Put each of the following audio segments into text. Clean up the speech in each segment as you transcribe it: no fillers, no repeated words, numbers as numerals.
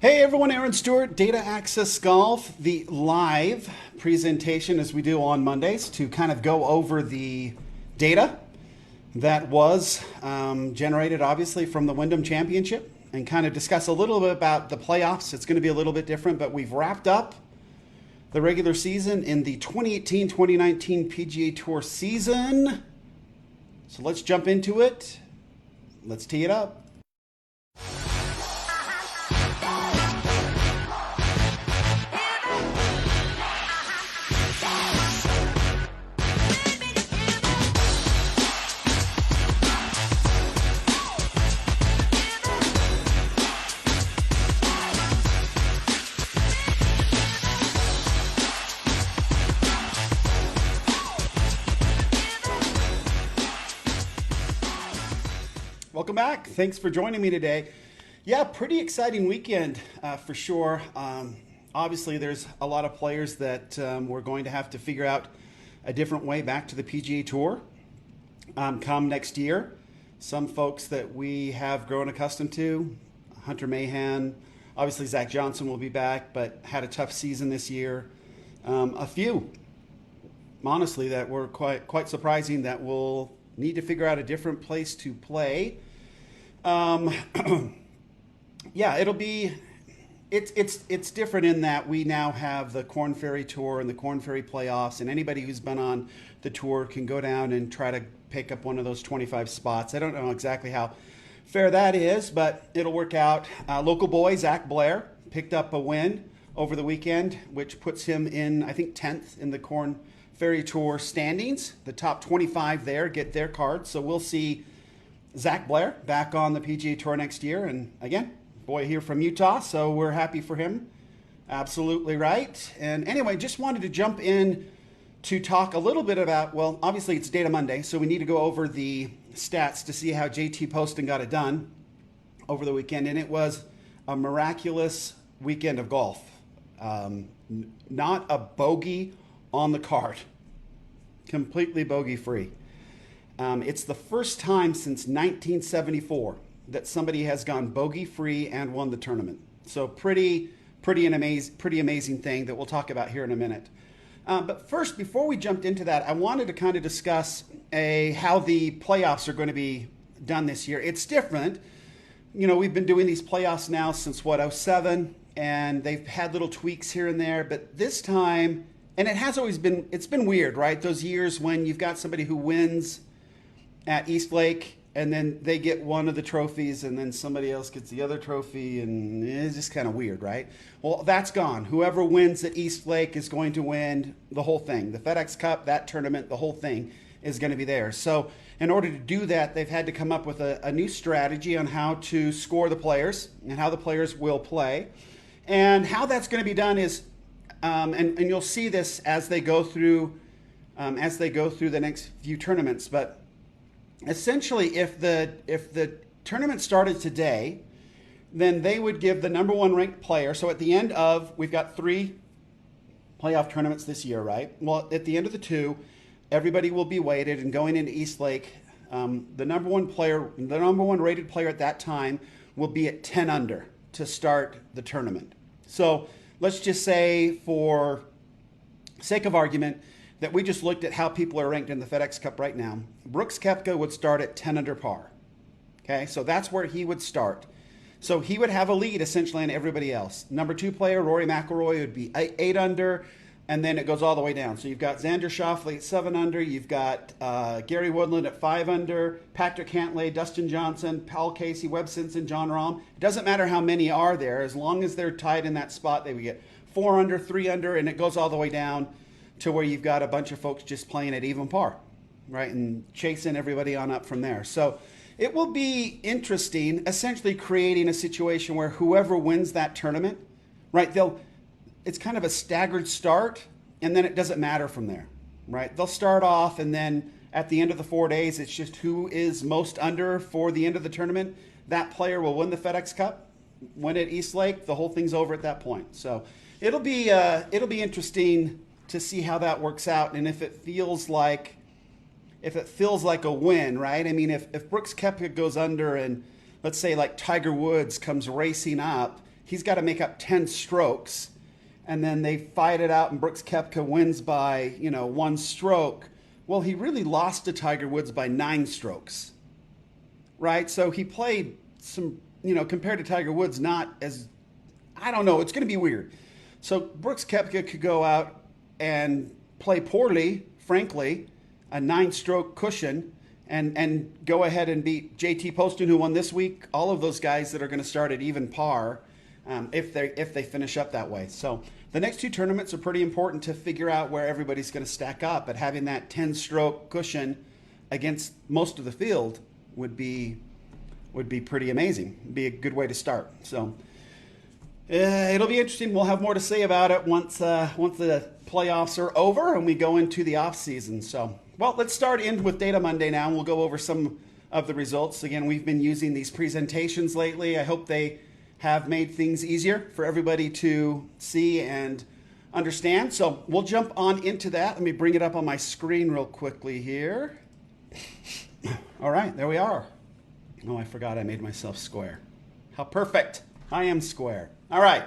Hey everyone, Aaron Stewart, Data Access Golf, the live presentation as we do on Mondays to kind of go over the data that was generated obviously from the Wyndham Championship and kind of discuss a little bit about the playoffs. It's going to be a little bit different, but we've wrapped up the regular season in the 2018-2019 PGA Tour season. So let's jump into it. Let's tee it up. Welcome back. Thanks for joining me today. Yeah, pretty exciting weekend for sure. Obviously, there's a lot of players that we're going to have to figure out a different way back to the PGA Tour come next year. Some folks that we have grown accustomed to, Hunter Mahan, obviously Zach Johnson will be back, but had a tough season this year. A few, honestly, that were quite surprising that we'll need to figure out a different place to play. Yeah, it's different in that we now have the Korn Ferry Tour and the Korn Ferry playoffs, and anybody who's been on the tour can go down and try to pick up one of those 25 spots. I don't know exactly how fair that is, but it'll work out. Local boy Zach Blair picked up a win over the weekend, which puts him in, I think, 10th in the Korn Ferry Tour standings. The top 25 there get their cards. So we'll see Zach Blair back on the PGA Tour next year. And again, boy here from Utah, so we're happy for him. Absolutely right. And anyway, just wanted to jump in to talk a little bit about, well, obviously it's Data Monday, so we need to go over the stats to see how JT Poston got it done over the weekend. And it was a miraculous weekend of golf. Not a bogey on the card, completely bogey-free. It's the first time since 1974 that somebody has gone bogey-free and won the tournament. So pretty amazing thing that we'll talk about here in a minute. But first, before we jumped into that, I wanted to kind of discuss how the playoffs are going to be done this year. It's different. You know, we've been doing these playoffs now since, '07, and they've had little tweaks here and there, but this time, and it has always been, it's been weird, right? Those years when you've got somebody who wins at East Lake and then they get one of the trophies and then somebody else gets the other trophy, and it's just kind of weird, right? Well, that's gone. Whoever wins at East Lake is going to win the whole thing. The FedEx Cup, that tournament, the whole thing is going to be there. So in order to do that, they've had to come up with a new strategy on how to score the players and how the players will play. And how that's going to be done is and you'll see this as they go through the next few tournaments. But essentially, if the tournament started today, then they would give the number one ranked player. So at the end of, we've got 3 playoff tournaments this year, right? Well, at the end of the 2, everybody will be weighted, and going into East Lake, the number one rated player at that time will be at 10 under to start the tournament. So let's just say, for sake of argument, that we just looked at how people are ranked in the FedEx Cup right now. Brooks Koepka would start at 10 under par. Okay, so that's where he would start. So he would have a lead essentially on everybody else. Number 2 player, Rory McIlroy, would be 8 under, and then it goes all the way down. So you've got Xander Schauffele at 7 under, you've got Gary Woodland at 5 under, Patrick Cantlay, Dustin Johnson, Paul Casey, Webb Simpson, John Rahm. It doesn't matter how many are there. As long as they're tied in that spot, they would get 4 under, 3 under, and it goes all the way down to where you've got a bunch of folks just playing at even par, right, and chasing everybody on up from there. So it will be interesting, essentially creating a situation where whoever wins that tournament, right, it's kind of a staggered start, and then it doesn't matter from there, right? They'll start off, and then at the end of the 4 days, it's just who is most under for the end of the tournament. That player will win the FedEx Cup, win at East Lake. The whole thing's over at that point. So it'll be interesting to see how that works out, and if it feels like a win, right? I mean, if Brooks Koepka goes under and let's say like Tiger Woods comes racing up he's got to make up 10 strokes, and then they fight it out and Brooks Koepka wins by, 1 stroke. Well, he really lost to Tiger Woods by 9 strokes, right? So he played some, compared to Tiger Woods, not as, I don't know, it's going to be weird. So Brooks Koepka could go out and play poorly, frankly, a 9-stroke cushion, and go ahead and beat JT Poston, who won this week, all of those guys that are going to start at even par, if they finish up that way. So the next 2 tournaments are pretty important to figure out where everybody's going to stack up, but having that 10-stroke cushion against most of the field would be pretty amazing. It'd be a good way to start. So it'll be interesting. We'll have more to say about it once the playoffs are over and we go into the off season. So, well, let's start in with Data Monday now, and we'll go over some of the results. Again, we've been using these presentations lately. I hope they have made things easier for everybody to see and understand. So we'll jump on into that. Let me bring it up on my screen real quickly here. All right, there we are. Oh, I forgot I made myself square. How perfect. I am square. All right.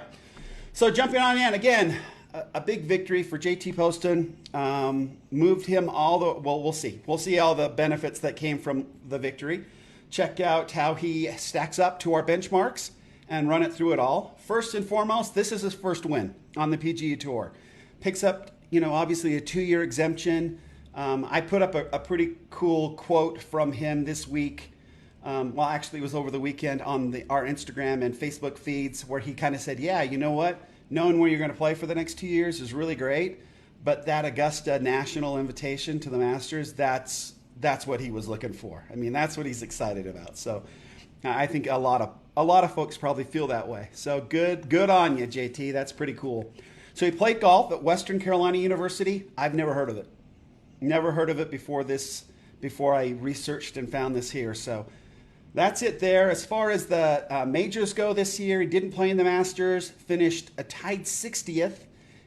So jumping on in, again, a big victory for JT Poston. Moved him we'll see. We'll see all the benefits that came from the victory. Check out how he stacks up to our benchmarks and run it through it all. First and foremost, this is his first win on the PGA Tour. Picks up, obviously a 2-year exemption. I put up a pretty cool quote from him this week. Actually, it was over the weekend on our Instagram and Facebook feeds, where he kind of said, yeah, you know what? Knowing where you're going to play for the next 2 years is really great, but that Augusta National invitation to the Masters, that's what he was looking for. I mean, that's what he's excited about. So I think a lot of folks probably feel that way. So good on you, JT. That's pretty cool. So he played golf at Western Carolina University. I've never heard of it. Never heard of it before I researched and found this here. So that's it there. As far as the majors go this year, he didn't play in the Masters, finished a tied 60th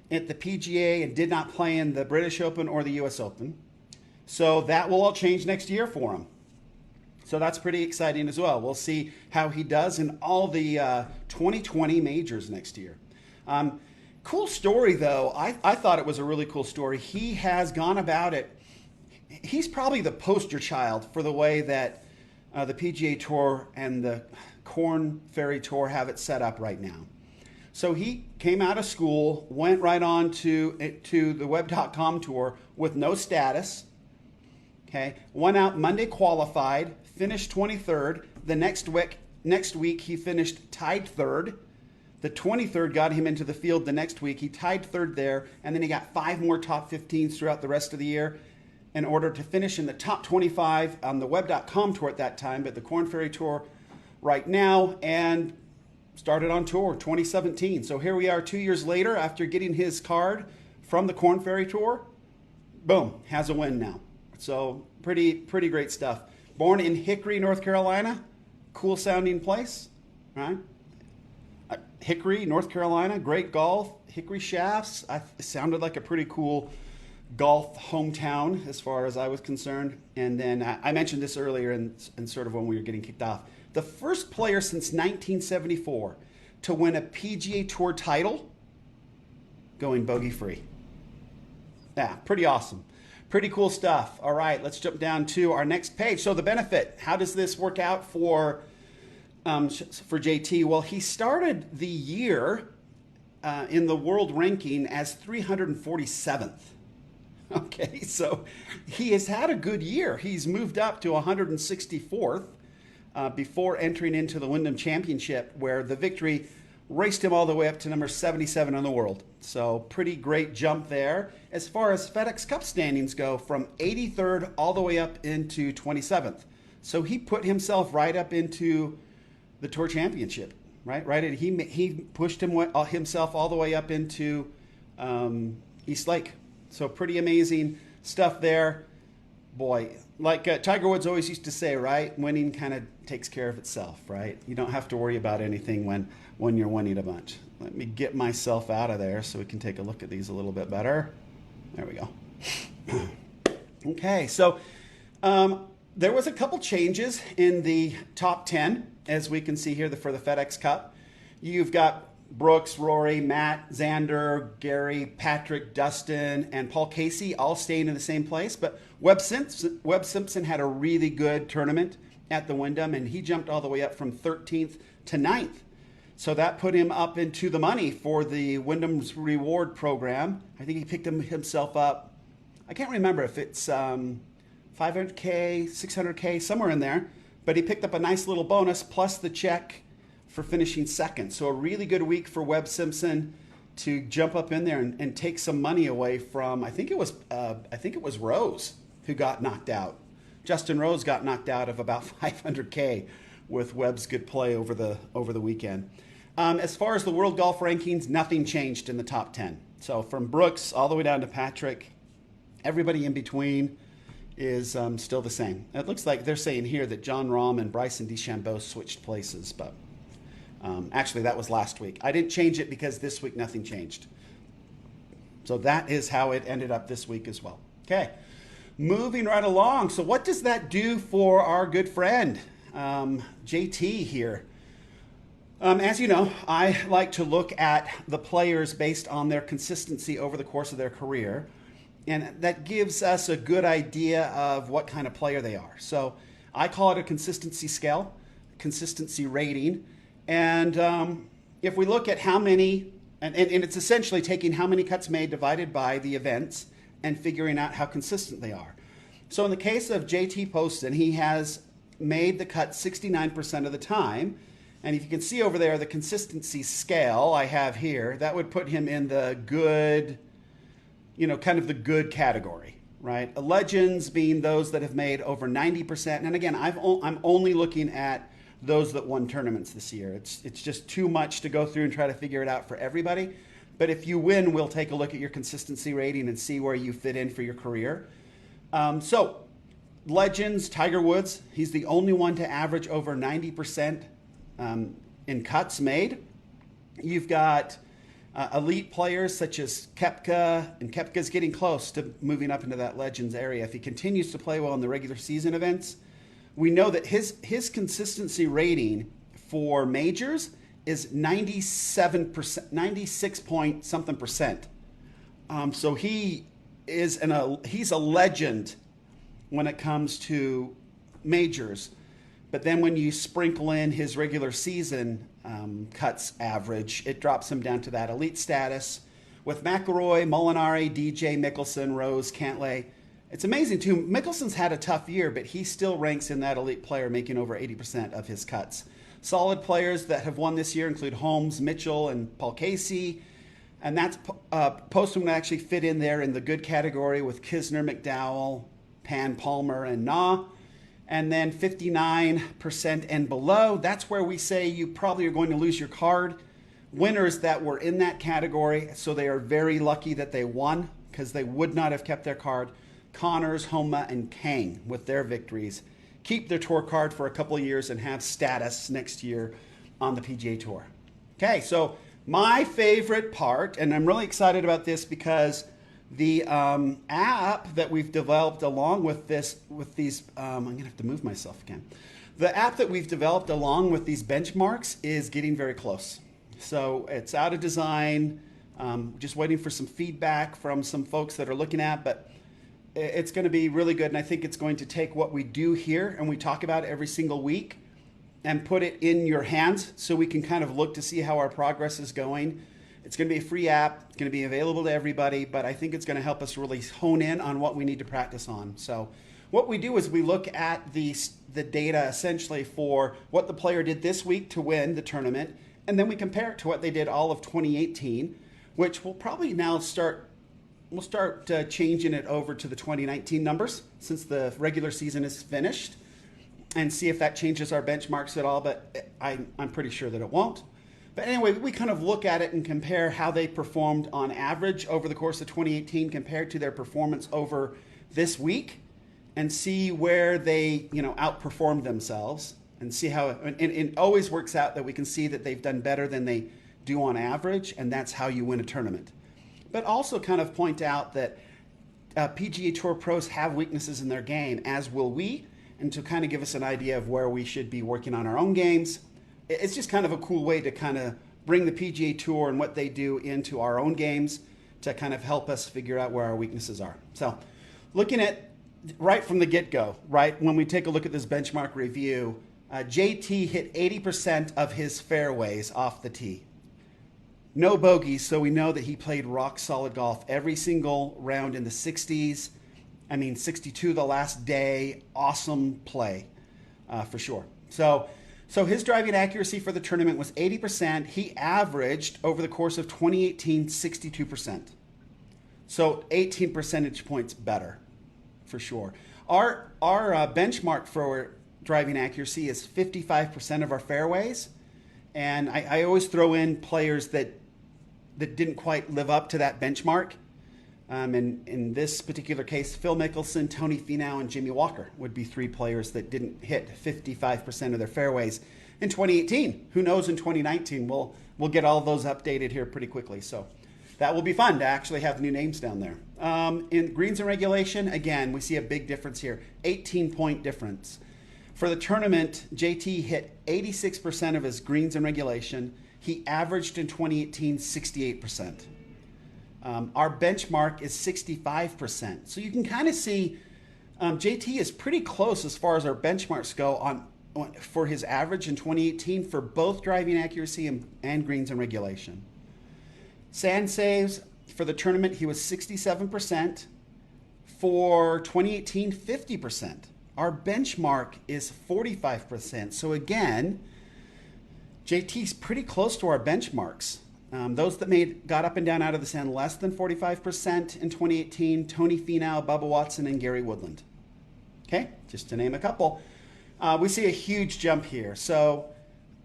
at the PGA, and did not play in the British Open or the US Open. So that will all change next year for him. So that's pretty exciting as well. We'll see how he does in all the 2020 majors next year. Cool story, though. I thought it was a really cool story. He has gone about it. He's probably the poster child for the way that the PGA Tour and the Korn Ferry Tour have it set up right now. So he came out of school, went right on to the web.com tour with no status. Okay, went out Monday, qualified, finished 23rd. The next week he finished tied 3rd. The 23rd got him into the field the next week. He tied 3rd there, and then he got 5 more top 15s throughout the rest of the year in order to finish in the top 25 on the web.com tour at that time, but the Korn Ferry Tour right now, and started on tour 2017. So here we are 2 years later after getting his card from the Korn Ferry Tour. Boom, has a win now. So pretty great stuff. Born in Hickory, North Carolina. Cool sounding place, right? Hickory, North Carolina, great golf. Hickory Shafts, it sounded like a pretty cool golf hometown as far as I was concerned. And then I mentioned this earlier in sort of when we were getting kicked off. The first player since 1974 to win a PGA Tour title going bogey-free. Yeah, pretty awesome. Pretty cool stuff. All right, let's jump down to our next page. So the benefit, how does this work out for JT? Well, he started the year in the world ranking as 347th. Okay, so he has had a good year. He's moved up to 164th before entering into the Wyndham Championship, where the victory raced him all the way up to number 77 in the world. So pretty great jump there. As far as FedEx Cup standings go, from 83rd all the way up into 27th. So he put himself right up into the Tour Championship, right? He pushed himself all the way up into East Lake. So pretty amazing stuff there. Boy, like Tiger Woods always used to say, right? Winning kind of takes care of itself, right? You don't have to worry about anything when you're winning a bunch. Let me get myself out of there so we can take a look at these a little bit better. There we go. Okay, so there was a couple changes in the top 10, as we can see here for the FedEx Cup. You've got Brooks, Rory, Matt, Xander, Gary, Patrick, Dustin, and Paul Casey all staying in the same place. But Webb Simpson had a really good tournament at the Wyndham, and he jumped all the way up from 13th to 9th. So that put him up into the money for the Wyndham's reward program. I think he picked himself up. I can't remember if it's 500K, 600K, somewhere in there. But he picked up a nice little bonus plus the check for finishing second. So a really good week for Webb Simpson to jump up in there and take some money away from, I think it was Rose who got knocked out. Justin Rose got knocked out of about 500K with Webb's good play over the weekend. As far as the world golf rankings, nothing changed in the top 10. So from Brooks all the way down to Patrick, everybody in between is still the same. It looks like they're saying here that John Rahm and Bryson DeChambeau switched places, but actually that was last week. I didn't change it because this week nothing changed. So that is how it ended up this week as well. Okay, moving right along. So what does that do for our good friend JT here? As you know, I like to look at the players based on their consistency over the course of their career. And that gives us a good idea of what kind of player they are. So I call it a consistency scale, consistency rating. And if we look at how many, and it's essentially taking how many cuts made divided by the events and figuring out how consistent they are. So in the case of JT Poston, he has made the cut 69% of the time. And if you can see over there, the consistency scale I have here, that would put him in the good, kind of the good category, right? Legends being those that have made over 90%. And again, I'm only looking at those that won tournaments this year. It's just too much to go through and try to figure it out for everybody. But if you win, we'll take a look at your consistency rating and see where you fit in for your career. So Legends, Tiger Woods, he's the only one to average over 90% in cuts made. You've got elite players such as Koepka, and Koepka's getting close to moving up into that Legends area. If he continues to play well in the regular season events, we know that his consistency rating for majors is 97%, 96 point something percent. So he's a legend when it comes to majors. But then when you sprinkle in his regular season cuts average, it drops him down to that elite status. With McIlroy, Molinari, DJ, Mickelson, Rose, Cantlay, it's amazing too. Mickelson's had a tough year, but he still ranks in that elite player, making over 80% of his cuts. Solid players that have won this year include Holmes, Mitchell, and Paul Casey. And that's Poston would actually fit in there in the good category with Kisner, McDowell, Pan, Palmer, and Na. And then 59% and below, that's where we say you probably are going to lose your card. Winners that were in that category, so they are very lucky that they won because they would not have kept their card. Connors, Homa, and Kang with their victories keep their tour card for a couple of years and have status next year on the PGA Tour. Okay, so my favorite part, and I'm really excited about this because the app that we've developed along with these, I'm gonna have to move myself again. The app that we've developed along with these benchmarks is getting very close. So it's out of design, just waiting for some feedback from some folks that are looking at, but it's gonna be really good. And I think it's going to take what we do here and we talk about every single week and put it in your hands so we can kind of look to see how our progress is going. It's going to be a free app. It's going to be available to everybody, but I think it's going to help us really hone in on what we need to practice on. So what we do is we look at the data essentially for what the player did this week to win the tournament, and then we compare it to what they did all of 2018, which we'll probably now start changing it over to the 2019 numbers since the regular season is finished and see if that changes our benchmarks at all, but I'm pretty sure that it won't. But anyway, we kind of look at it and compare how they performed on average over the course of 2018 compared to their performance over this week and see where they, outperformed themselves and see how, and it always works out that we can see that they've done better than they do on average, and that's how you win a tournament. But also kind of point out that PGA Tour pros have weaknesses in their game, as will we, and to kind of give us an idea of where we should be working on our own games. It's just kind of a cool way to kind of bring the PGA Tour and what they do into our own games to kind of help us figure out where our weaknesses are. So looking at right from the get-go, right, when we take a look at this benchmark review, JT hit 80% of his fairways off the tee. No bogeys, so we know that he played rock-solid golf every single round in the 60s. 62 the last day. Awesome play, for sure. So his driving accuracy for the tournament was 80%. He averaged, over the course of 2018, 62%. So 18 percentage points better, for sure. Our benchmark for driving accuracy is 55% of our fairways. And I always throw in players that didn't quite live up to that benchmark. And in this particular case, Phil Mickelson, Tony Finau, and Jimmy Walker would be three players that didn't hit 55% of their fairways in 2018. Who knows in 2019? We'll get all those updated here pretty quickly. So that will be fun to actually have new names down there. In greens and regulation, again, we see a big difference here. 18-point difference. For the tournament, JT hit 86% of his greens and regulation. He averaged in 2018 68%. Our benchmark is 65%. So you can kind of see JT is pretty close as far as our benchmarks go for his average in 2018 for both driving accuracy and greens and regulation. Sand saves for the tournament, he was 67%. For 2018, 50%. Our benchmark is 45%. So again, JT's pretty close to our benchmarks. Those that got up and down out of the sand less than 45% in 2018, Tony Finau, Bubba Watson, and Gary Woodland. Okay, just to name a couple. We see a huge jump here. So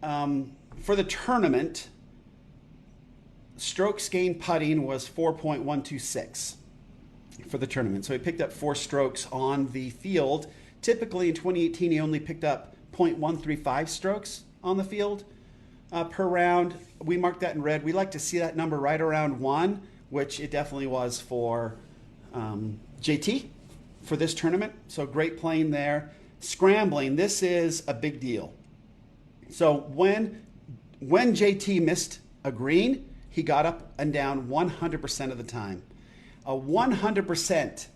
for the tournament, strokes gained putting was 4.126 for the tournament. So he picked up 4 strokes on the field. Typically in 2018, he only picked up 0.135 strokes on the field per round. We marked that in red. We like to see that number right around 1, which it definitely was for JT for this tournament. So great playing there. Scrambling, this is a big deal. So when JT missed a green, he got up and down 100% of the time. A 100%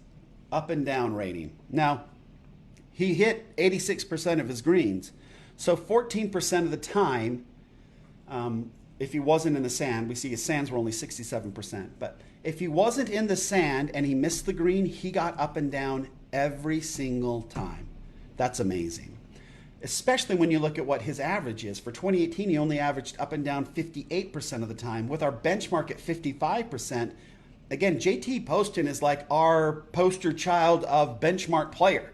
up and down rating. Now, he hit 86% of his greens. So 14% of the time, if he wasn't in the sand, we see his sands were only 67%. But if he wasn't in the sand and he missed the green, he got up and down every single time. That's amazing. Especially when you look at what his average is. For 2018, he only averaged up and down 58% of the time. With our benchmark at 55%, again, JT Poston is like our poster child of benchmark player.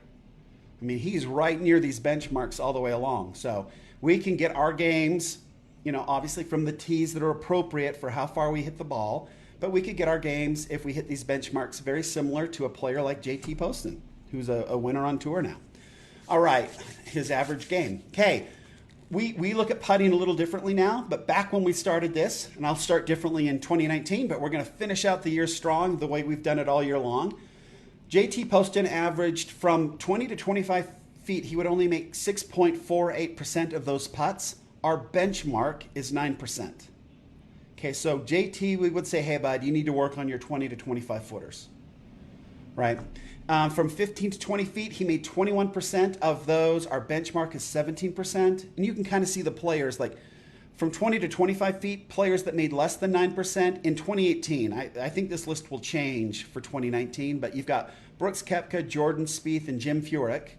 I mean, he's right near these benchmarks all the way along. So we can get our games, obviously from the tees that are appropriate for how far we hit the ball, but we could get our games if we hit these benchmarks very similar to a player like JT Poston, who's a winner on tour now. All right, his average game. Okay, we look at putting a little differently now, but back when we started this, and I'll start differently in 2019, but we're going to finish out the year strong the way we've done it all year long. JT Poston averaged from 20 to 25 feet. He would only make 6.48% of those putts. Our benchmark is 9%. Okay, so JT, we would say, hey, bud, you need to work on your 20 to 25 footers, right? From 15 to 20 feet, he made 21% of those. Our benchmark is 17%. And you can kind of see the players, like from 20 to 25 feet, players that made less than 9% in 2018. I think this list will change for 2019, but you've got Brooks Koepka, Jordan Spieth, and Jim Furyk.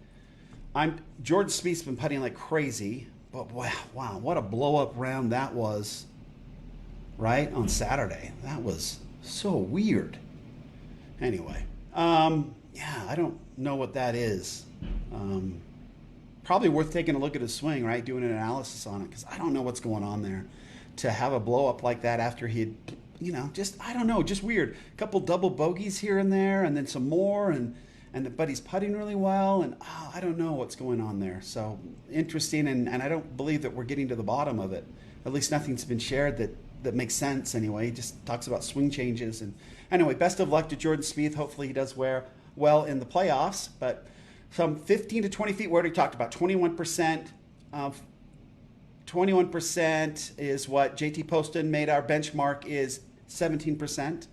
Jordan Spieth's been putting like crazy, but wow, what a blow-up round that was, right, on Saturday. That was so weird. Anyway, yeah, I don't know what that is. Probably worth taking a look at his swing, right? Doing an analysis on it, because I don't know what's going on there. To have a blow up like that after he'd, I don't know, just weird. A couple double bogeys here and there, and then some more, but he's putting really well, and I don't know what's going on there. So interesting, and I don't believe that we're getting to the bottom of it. At least nothing's been shared that makes sense anyway. He just talks about swing changes. And anyway, best of luck to Jordan Spieth. Hopefully he does well in the playoffs, but from 15 to 20 feet, we already talked about 21%. 21% is what JT Poston made. Our benchmark is 17%.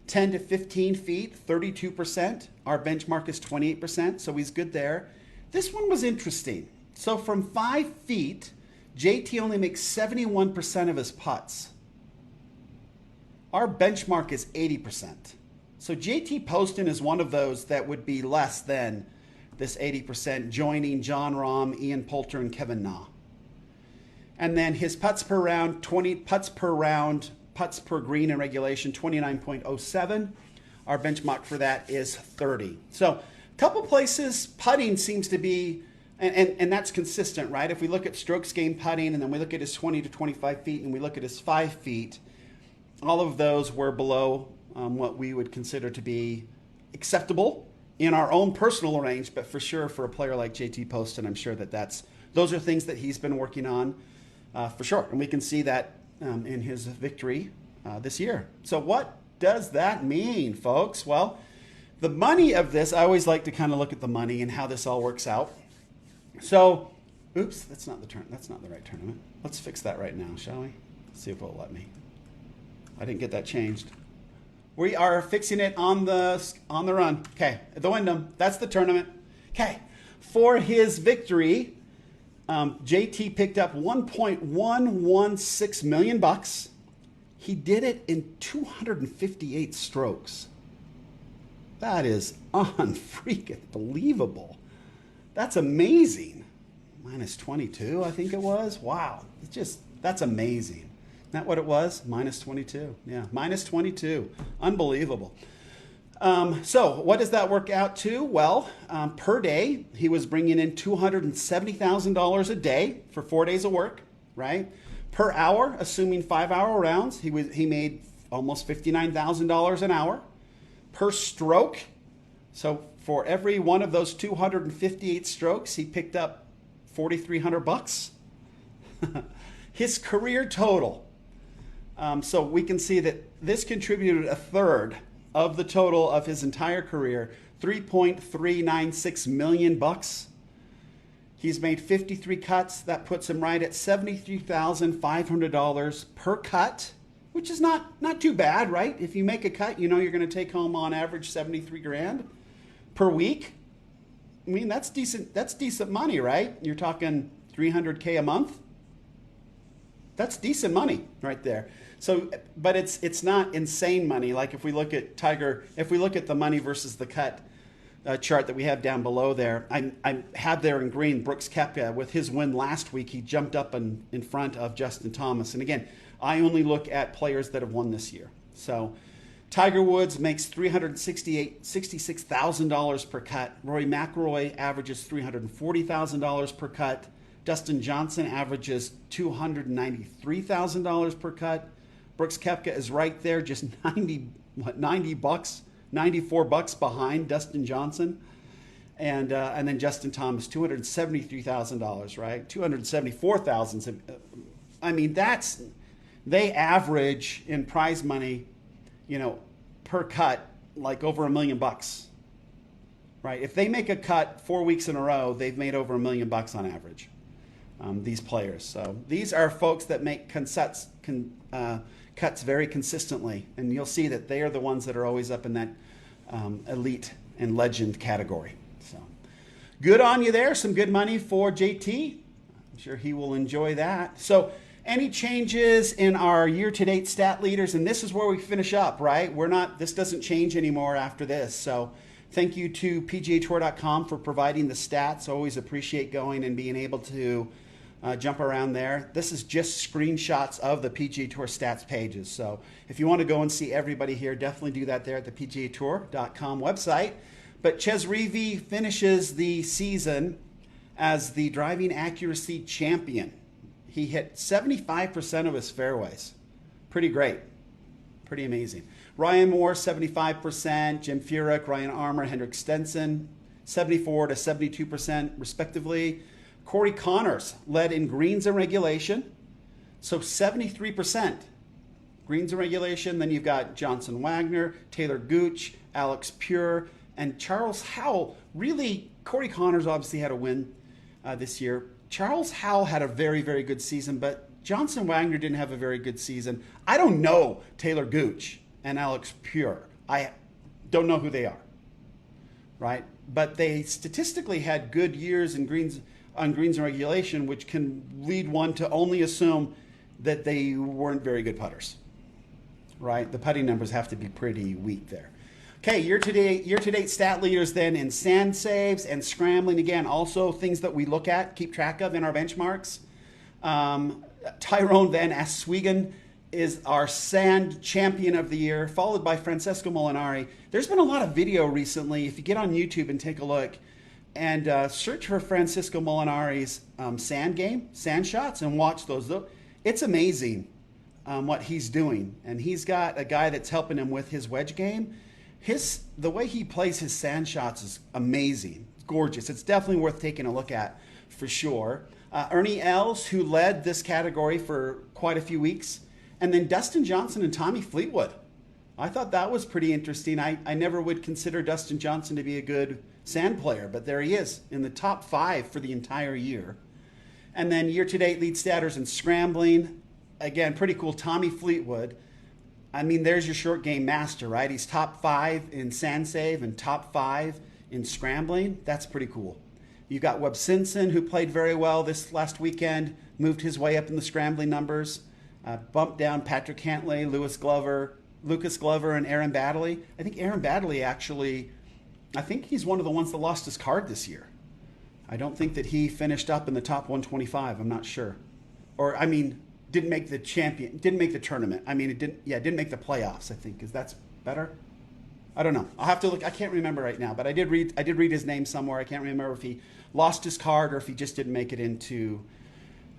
10 to 15 feet, 32%. Our benchmark is 28%, so he's good there. This one was interesting. So from 5 feet, JT only makes 71% of his putts. Our benchmark is 80%. So JT Poston is one of those that would be less than this 80%, joining John Rahm, Ian Poulter, and Kevin Na. And then his putts per round, 20 putts per round, putts per green in regulation, 29.07. Our benchmark for that is 30. So a couple places, putting seems to be, and that's consistent, right? If we look at strokes gained putting, and then we look at his 20 to 25 feet, and we look at his 5 feet, all of those were below what we would consider to be acceptable in our own personal range, but for sure for a player like JT Poston, I'm sure that those are things that he's been working on for sure. And we can see that in his victory this year. So what does that mean, folks? Well, the money of this, I always like to kind of look at the money and how this all works out. So, oops, that's not the right tournament. Let's fix that right now, shall we? Let's see if it'll let me. I didn't get that changed. We are fixing it on the run. Okay, at the Wyndham. That's the tournament. Okay, for his victory, JT picked up $1.116 million. He did it in 258 strokes. That is unfreaking believable. That's amazing. Minus 22, I think it was. Wow, that's amazing. Isn't that what it was? Minus 22. Yeah, minus 22. Unbelievable. So what does that work out to? Well, per day, he was bringing in $270,000 a day for 4 days of work, right? Per hour, assuming 5-hour rounds, he made almost $59,000 an hour. Per stroke, so for every one of those 258 strokes, he picked up $4,300. His career total. So we can see that this contributed a third of the total of his entire career, $3.396 million. He's made 53 cuts. That puts him right at $73,500 per cut, which is not too bad, right? If you make a cut, you know you're going to take home on average 73 grand per week. I mean, that's decent money, right? You're talking $300K a month. That's decent money right there. So, but it's not insane money. Like if we look at Tiger, if we look at the money versus the cut chart that we have down below there, I have there in green Brooks Koepka with his win last week. He jumped up in front of Justin Thomas. And again, I only look at players that have won this year. So Tiger Woods makes $66,000 per cut. Rory McIlroy averages $340,000 per cut. Dustin Johnson averages $293,000 per cut. Brooks Koepka is right there, just $94 behind Dustin Johnson. And then Justin Thomas, $273,000, right? $274,000. I mean, they average in prize money, per cut, like over $1 million, right? If they make a cut 4 weeks in a row, they've made over $1 million on average. These players. So these are folks that make cuts very consistently, and you'll see that they are the ones that are always up in that elite and legend category. So good on you there. Some good money for JT. I'm sure he will enjoy that. So any changes in our year-to-date stat leaders, and this is where we finish up, right? This doesn't change anymore after this. So thank you to PGAtour.com for providing the stats. Always appreciate going and being able to jump around there. This is just screenshots of the PGA Tour stats pages. So if you want to go and see everybody here, definitely do that there at the PGAtour.com website. But Ches Reavie finishes the season as the driving accuracy champion. He hit 75% of his fairways. Pretty great. Pretty amazing. Ryan Moore, 75%. Jim Furyk, Ryan Armour, Hendrik Stenson, 74 to 72% respectively. Corey Connors led in greens and regulation, so 73% greens and regulation. Then you've got Johnson Wagner, Taylor Gooch, Alex Pure, and Charles Howell. Really, Corey Connors obviously had a win this year. Charles Howell had a very, very good season, but Johnson Wagner didn't have a very good season. I don't know Taylor Gooch and Alex Pure. I don't know who they are, right? But they statistically had good years in greens and regulation, which can lead one to only assume that they weren't very good putters, right? The putting numbers have to be pretty weak there. Okay, year-to-date stat leaders then in sand saves and scrambling. Again, also things that we look at, keep track of in our benchmarks. Tyrone Van Aswegen is our sand champion of the year, followed by Francesco Molinari. There's been a lot of video recently. If you get on YouTube and take a look and search for Francisco Molinari's sand game, sand shots, and watch those. It's amazing what he's doing. And he's got a guy that's helping him with his wedge game. The way he plays his sand shots is amazing. It's gorgeous. It's definitely worth taking a look at for sure. Ernie Els, who led this category for quite a few weeks. And then Dustin Johnson and Tommy Fleetwood. I thought that was pretty interesting. I never would consider Dustin Johnson to be a good sand player, but there he is in the top 5 for the entire year. And then year-to-date lead statters in scrambling. Again, pretty cool. Tommy Fleetwood. I mean, there's your short game master, right? He's top 5 in sand save and top 5 in scrambling. That's pretty cool. You got Webb Simpson, who played very well this last weekend, moved his way up in the scrambling numbers, bumped down Patrick Cantlay, Lucas Glover, and Aaron Baddeley. I think Aaron Baddeley actually, I think he's one of the ones that lost his card this year. I don't think that he finished up in the top 125. I'm not sure. Or, I mean, didn't make the tournament. I mean, didn't make the playoffs, I think. Is that better? I don't know. I'll have to look. I can't remember right now, but I did read his name somewhere. I can't remember if he lost his card or if he just didn't make it into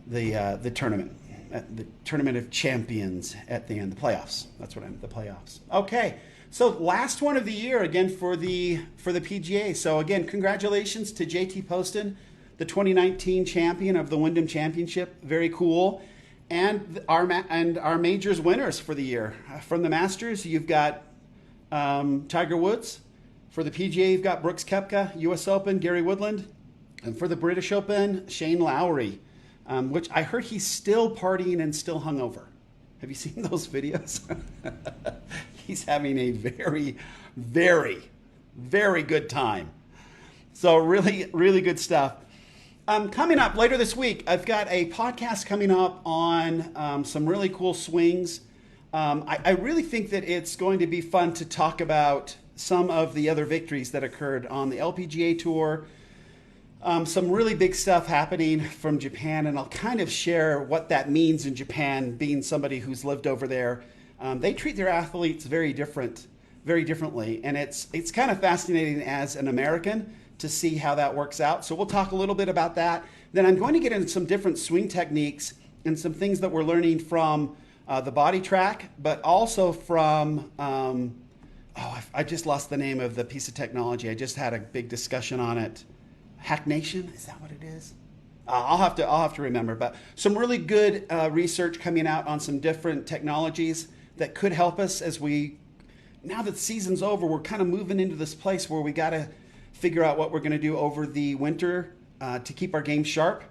the tournament. The Tournament of Champions at the end, the playoffs. That's what I meant, the playoffs. Okay, so last one of the year again for the PGA. So again, congratulations to JT Poston, the 2019 champion of the Wyndham Championship. Very cool. And our majors winners for the year. From the Masters, you've got Tiger Woods. For the PGA, you've got Brooks Koepka, U.S. Open, Gary Woodland. And for the British Open, Shane Lowry. Which I heard he's still partying and still hungover. Have you seen those videos? He's having a very, very, very good time. So really, really good stuff. Coming up later this week, I've got a podcast coming up on some really cool swings. I really think that it's going to be fun to talk about some of the other victories that occurred on the LPGA Tour. Some really big stuff happening from Japan, and I'll kind of share what that means in Japan, being somebody who's lived over there. They treat their athletes very differently, and it's kind of fascinating as an American to see how that works out. So we'll talk a little bit about that. Then I'm going to get into some different swing techniques and some things that we're learning from the body track, but also from, I just lost the name of the piece of technology. I just had a big discussion on it. Hack Nation, is that what it is? I'll have to remember, but some really good research coming out on some different technologies that could help us now that the season's over, we're kind of moving into this place where we got to figure out what we're going to do over the winter to keep our game sharp,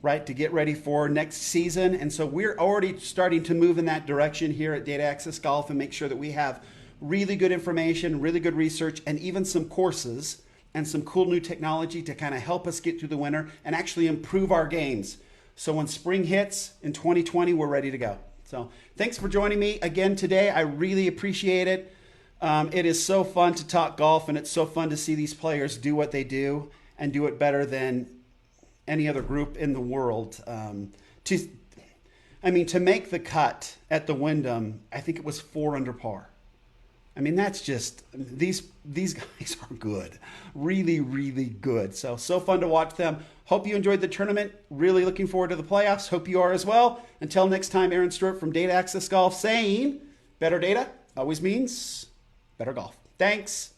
right? To get ready for next season. And so we're already starting to move in that direction here at Data Access Golf and make sure that we have really good information, really good research, and even some courses and some cool new technology to kind of help us get through the winter and actually improve our games. So when spring hits in 2020, we're ready to go. So thanks for joining me again today. I really appreciate it. It is so fun to talk golf, and it's so fun to see these players do what they do and do it better than any other group in the world. To make the cut at the Wyndham, I think it was 4 under par. I mean, that's just, these guys are good. Really, really good. So fun to watch them. Hope you enjoyed the tournament. Really looking forward to the playoffs. Hope you are as well. Until next time, Aaron Stewart from Data Access Golf saying, better data always means better golf. Thanks.